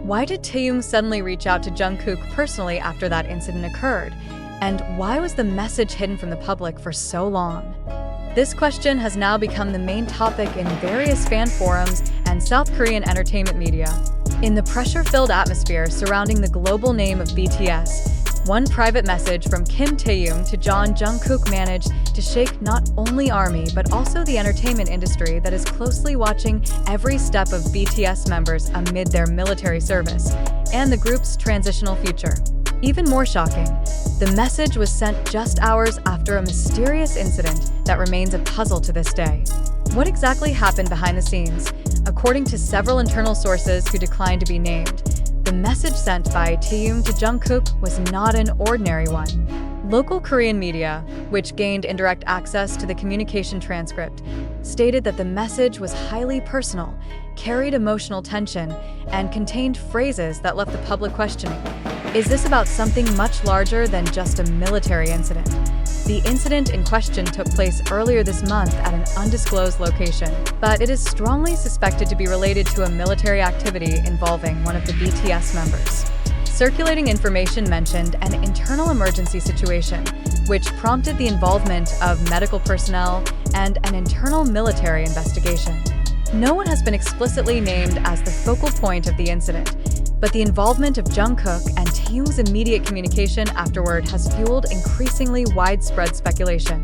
Why did Taehyung suddenly reach out to Jungkook personally after that incident occurred? And why was the message hidden from the public for so long? This question has now become the main topic in various fan forums and South Korean entertainment media. In the pressure-filled atmosphere surrounding the global name of BTS, one private message from Kim Taehyung to Jungkook managed to shake not only ARMY but also the entertainment industry that is closely watching every step of BTS members amid their military service and the group's transitional future. Even more shocking, the message was sent just hours after a mysterious incident that remains a puzzle to this day. What exactly happened behind the scenes? According to several internal sources who declined to be named, the message sent by Taehyung to Jungkook was not an ordinary one. Local Korean media, which gained indirect access to the communication transcript, stated that the message was highly personal, carried emotional tension, and contained phrases that left the public questioning. Is this about something much larger than just a military incident? The incident in question took place earlier this month at an undisclosed location, but it is strongly suspected to be related to a military activity involving one of the BTS members. Circulating information mentioned an internal emergency situation, which prompted the involvement of medical personnel and an internal military investigation. No one has been explicitly named as the focal point of the incident, but the involvement of Jungkook and Taehyung's immediate communication afterward has fueled increasingly widespread speculation.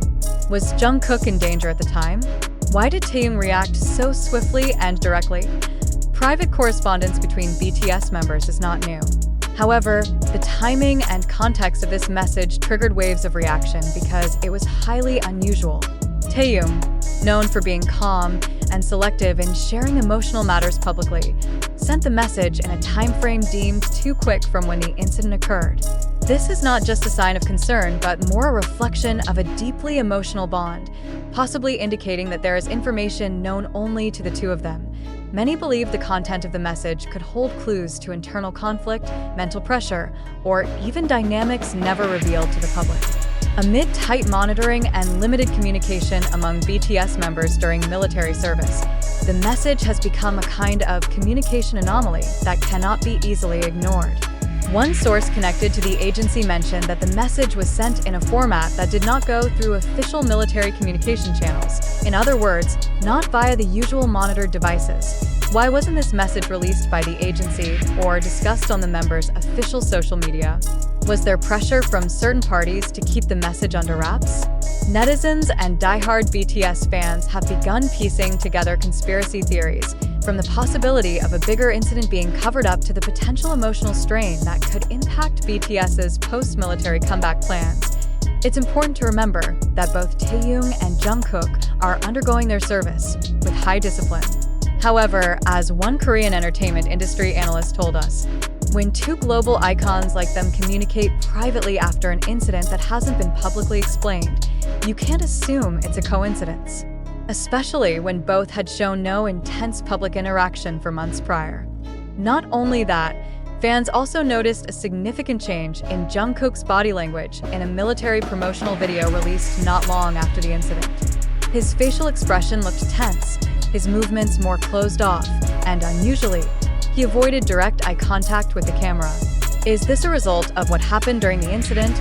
Was Jungkook in danger at the time? Why did Taehyung react so swiftly and directly? Private correspondence between BTS members is not new. However, the timing and context of this message triggered waves of reaction because it was highly unusual. Taehyung, known for being calm and selective in sharing emotional matters publicly, sent the message in a timeframe deemed too quick from when the incident occurred. This is not just a sign of concern, but more a reflection of a deeply emotional bond, possibly indicating that there is information known only to the two of them. Many believe the content of the message could hold clues to internal conflict, mental pressure, or even dynamics never revealed to the public. Amid tight monitoring and limited communication among BTS members during military service, the message has become a kind of communication anomaly that cannot be easily ignored. One source connected to the agency mentioned that the message was sent in a format that did not go through official military communication channels. In other words, not via the usual monitored devices. Why wasn't this message released by the agency or discussed on the members' official social media? Was there pressure from certain parties to keep the message under wraps? Netizens and diehard BTS fans have begun piecing together conspiracy theories, from the possibility of a bigger incident being covered up to the potential emotional strain that could impact BTS's post-military comeback plans. It's important to remember that both Taehyung and Jungkook are undergoing their service with high discipline. However, as one Korean entertainment industry analyst told us, when two global icons like them communicate privately after an incident that hasn't been publicly explained, you can't assume it's a coincidence, especially when both had shown no intense public interaction for months prior. Not only that, fans also noticed a significant change in Jungkook's body language in a military promotional video released not long after the incident. His facial expression looked tense, his movements more closed off, and unusually, he avoided direct eye contact with the camera. Is this a result of what happened during the incident,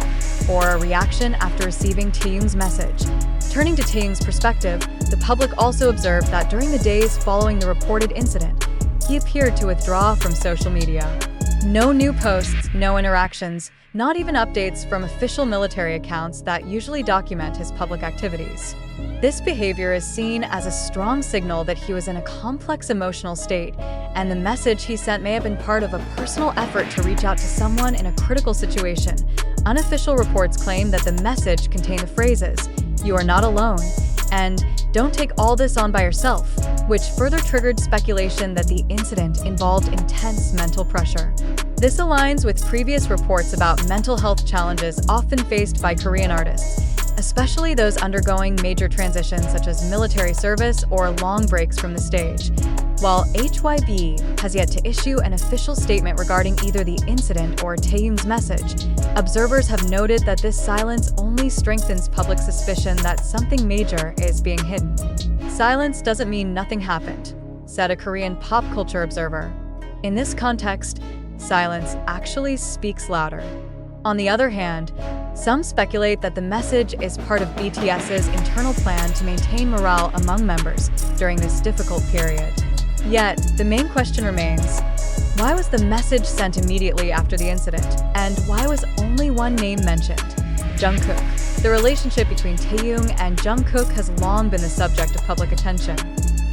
or a reaction after receiving Taehyung's message? Turning to Taehyung's perspective, the public also observed that during the days following the reported incident, he appeared to withdraw from social media. No new posts, no interactions, not even updates from official military accounts that usually document his public activities. This behavior is seen as a strong signal that he was in a complex emotional state, and the message he sent may have been part of a personal effort to reach out to someone in a critical situation. Unofficial reports claim that the message contained the phrases, "You are not alone," and "Don't take all this on by yourself," which further triggered speculation that the incident involved intense mental pressure. This aligns with previous reports about mental health challenges often faced by Korean artists, especially those undergoing major transitions such as military service or long breaks from the stage. While HYBE has yet to issue an official statement regarding either the incident or Taehyung's message, observers have noted that this silence only strengthens public suspicion that something major is being hidden. Silence doesn't mean nothing happened, said a Korean pop culture observer. In this context, silence actually speaks louder. On the other hand, some speculate that the message is part of BTS's internal plan to maintain morale among members during this difficult period. Yet, the main question remains, why was the message sent immediately after the incident, and why was only one name mentioned? Jungkook. The relationship between Taehyung and Jungkook has long been the subject of public attention.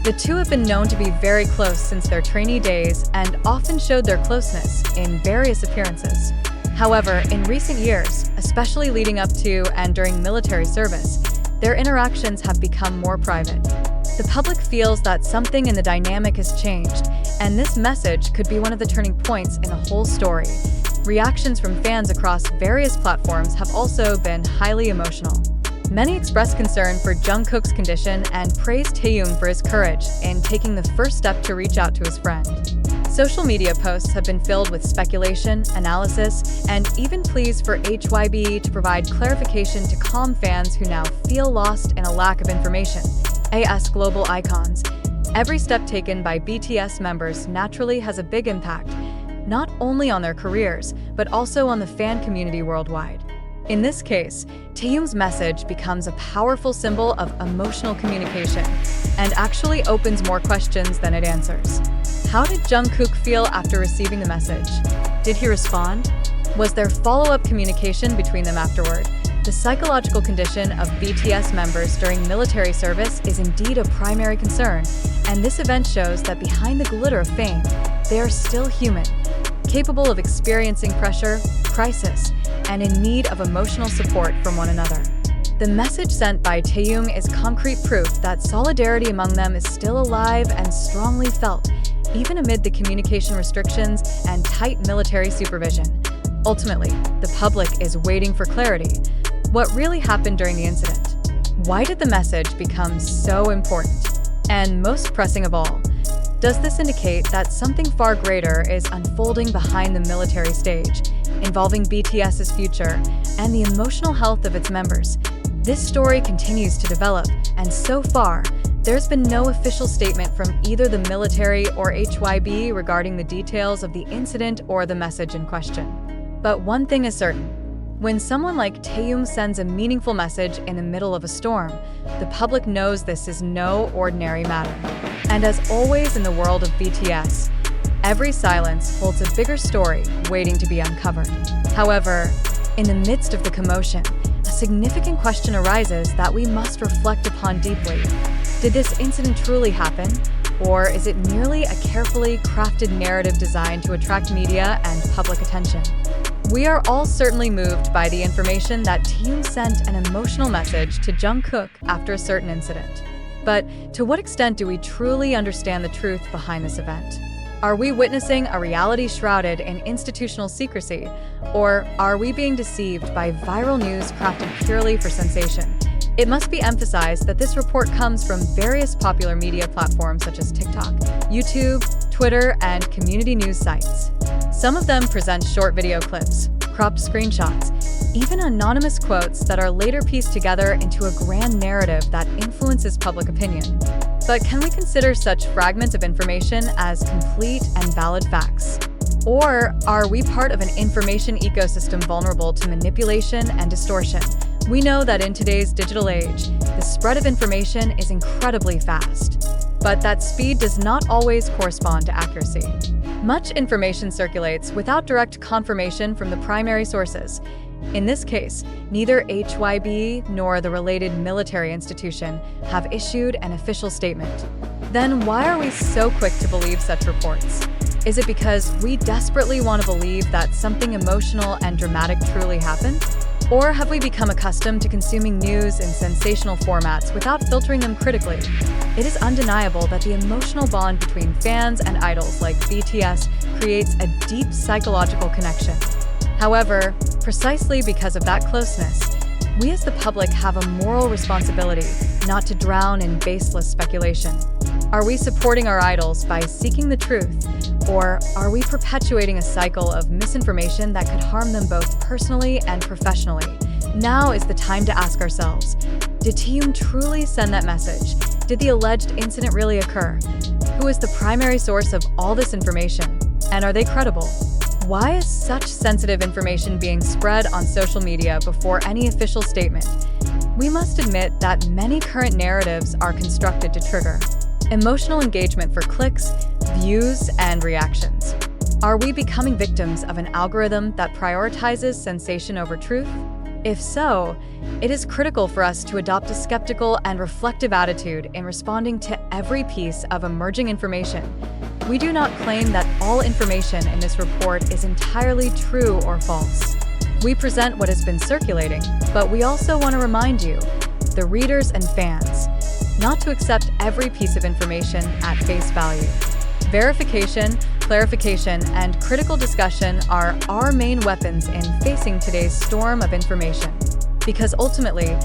The two have been known to be very close since their trainee days and often showed their closeness in various appearances. However, in recent years, especially leading up to and during military service, their interactions have become more private. The public feels that something in the dynamic has changed, and this message could be one of the turning points in the whole story. Reactions from fans across various platforms have also been highly emotional. Many expressed concern for Jungkook's condition and praised Taehyung for his courage in taking the first step to reach out to his friend. Social media posts have been filled with speculation, analysis, and even pleas for HYBE to provide clarification to calm fans who now feel lost in a lack of information. As global icons, every step taken by BTS members naturally has a big impact, not only on their careers, but also on the fan community worldwide. In this case, Taehyung's message becomes a powerful symbol of emotional communication and actually opens more questions than it answers. How did Jungkook feel after receiving the message? Did he respond? Was there follow-up communication between them afterward? The psychological condition of BTS members during military service is indeed a primary concern, and this event shows that behind the glitter of fame, they are still human, capable of experiencing pressure, crisis, and in need of emotional support from one another. The message sent by Taehyung is concrete proof that solidarity among them is still alive and strongly felt, even amid the communication restrictions and tight military supervision. Ultimately, the public is waiting for clarity. What really happened during the incident? Why did the message become so important? And most pressing of all, does this indicate that something far greater is unfolding behind the military stage, involving BTS's future and the emotional health of its members? This story continues to develop, and so far, there's been no official statement from either the military or HYBE regarding the details of the incident or the message in question. But one thing is certain. When someone like Taehyung sends a meaningful message in the middle of a storm, the public knows this is no ordinary matter. And as always in the world of BTS, every silence holds a bigger story waiting to be uncovered. However, in the midst of the commotion, a significant question arises that we must reflect upon deeply. Did this incident truly happen? Or is it merely a carefully crafted narrative designed to attract media and public attention? We are all certainly moved by the information that Taehyung sent an emotional message to Jungkook after a certain incident. But to what extent do we truly understand the truth behind this event? Are we witnessing a reality shrouded in institutional secrecy, or are we being deceived by viral news crafted purely for sensation? It must be emphasized that this report comes from various popular media platforms such as TikTok, YouTube, Twitter, and community news sites. Some of them present short video clips, cropped screenshots, even anonymous quotes that are later pieced together into a grand narrative that influences public opinion. But can we consider such fragments of information as complete and valid facts? Or are we part of an information ecosystem vulnerable to manipulation and distortion? We know that in today's digital age, the spread of information is incredibly fast, but that speed does not always correspond to accuracy. Much information circulates without direct confirmation from the primary sources. In this case, neither HYBE nor the related military institution have issued an official statement. Then why are we so quick to believe such reports? Is it because we desperately want to believe that something emotional and dramatic truly happened? Or have we become accustomed to consuming news in sensational formats without filtering them critically? It is undeniable that the emotional bond between fans and idols like BTS creates a deep psychological connection. However, precisely because of that closeness, we as the public have a moral responsibility not to drown in baseless speculation. Are we supporting our idols by seeking the truth, or are we perpetuating a cycle of misinformation that could harm them both personally and professionally? Now is the time to ask ourselves, did Taehyung truly send that message? Did the alleged incident really occur? Who is the primary source of all this information? And are they credible? Why is such sensitive information being spread on social media before any official statement? We must admit that many current narratives are constructed to trigger emotional engagement for clicks, views, and reactions. Are we becoming victims of an algorithm that prioritizes sensation over truth? If so, it is critical for us to adopt a skeptical and reflective attitude in responding to every piece of emerging information. We do not claim that all information in this report is entirely true or false. We present what has been circulating, but we also want to remind you, the readers and fans, not to accept every piece of information at face value. Verification, clarification, and critical discussion are our main weapons in facing today's storm of information. Because ultimately,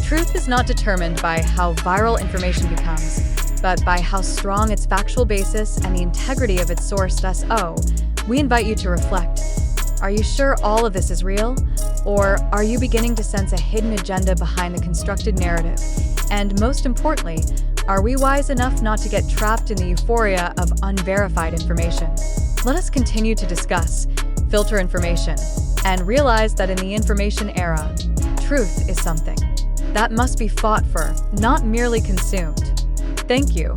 truth is not determined by how viral information becomes, but by how strong its factual basis and the integrity of its source does. We invite you to reflect. Are you sure all of this is real? Or are you beginning to sense a hidden agenda behind the constructed narrative? And most importantly, are we wise enough not to get trapped in the euphoria of unverified information? Let us continue to discuss, filter information, and realize that in the information era, truth is something that must be fought for, not merely consumed. Thank you.